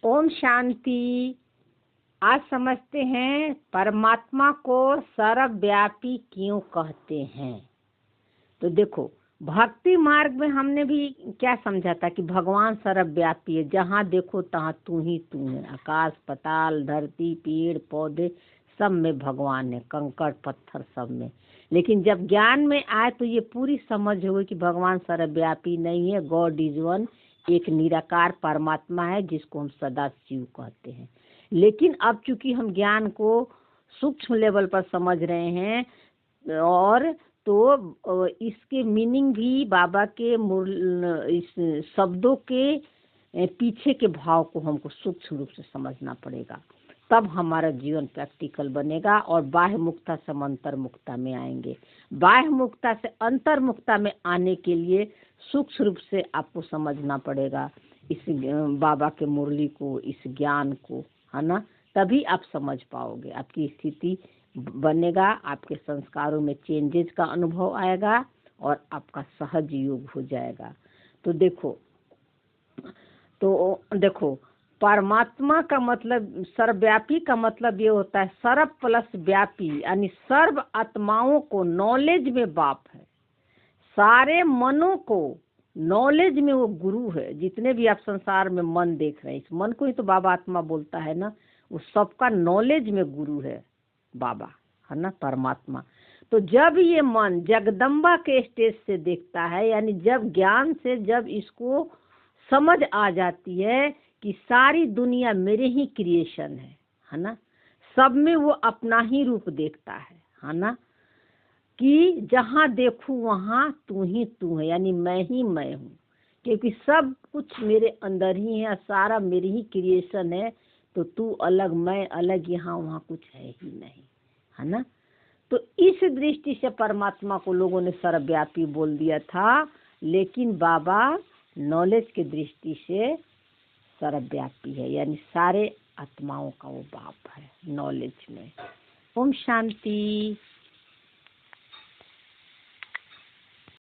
ओम शांति। आज समझते हैं परमात्मा को सर्वव्यापी क्यों कहते हैं। तो देखो, भक्ति मार्ग में हमने भी क्या समझा था कि भगवान सर्वव्यापी है, जहाँ देखो तहाँ तू ही तू है। आकाश पाताल धरती पेड़ पौधे सब में भगवान है, कंकड़ पत्थर सब में। लेकिन जब ज्ञान में आए तो ये पूरी समझ हो गई कि भगवान सर्वव्यापी नहीं है, गॉड इज वन, एक निराकार परमात्मा है जिसको हम सदा शिव कहते हैं। लेकिन अब चूंकि हम ज्ञान को सूक्ष्म लेवल पर समझ रहे हैं और तो इसके मीनिंग भी बाबा के इस शब्दों के पीछे के भाव को हमको सूक्ष्म रूप से समझना पड़ेगा, तब हमारा जीवन प्रैक्टिकल बनेगा और बाह्य मुक्ता से हम अंतर मुक्ता में आएंगे। बाह्य मुक्ता से अंतर मुक्ता में आने के लिए सूक्ष्म रूप से आपको समझना पड़ेगा इस बाबा के मुरली को, इस ज्ञान को, है ना। तभी आप समझ पाओगे, आपकी स्थिति बनेगा, आपके संस्कारों में चेंजेस का अनुभव आएगा और आपका सहज योग हो जाएगा। तो देखो परमात्मा का मतलब, सर्वव्यापी का मतलब ये होता है सर्व प्लस व्यापी, यानी सर्व आत्माओं को नॉलेज में बाप है, सारे मनों को नॉलेज में वो गुरु है। जितने भी आप संसार में मन देख रहे हैं, इस मन को ही तो बाबा आत्मा बोलता है ना, वो सबका नॉलेज में गुरु है बाबा, है ना, परमात्मा। तो जब ये मन जगदम्बा के स्टेज से देखता है, यानी जब ज्ञान से जब इसको समझ आ जाती है कि सारी दुनिया मेरे ही क्रिएशन है ना, सब में वो अपना ही रूप देखता है ना, कि जहाँ देखूं वहाँ तू ही तू है, यानी मैं ही मैं हूँ, क्योंकि सब कुछ मेरे अंदर ही है, सारा मेरी ही क्रिएशन है। तो तू अलग मैं अलग, यहाँ वहाँ कुछ है ही नहीं, है ना। तो इस दृष्टि से परमात्मा को लोगों ने सर्वव्यापी बोल दिया था, लेकिन बाबा नॉलेज की दृष्टि से सर्वव्यापी है, यानी सारे आत्माओं का वो बाप है नॉलेज में। ओम शांति।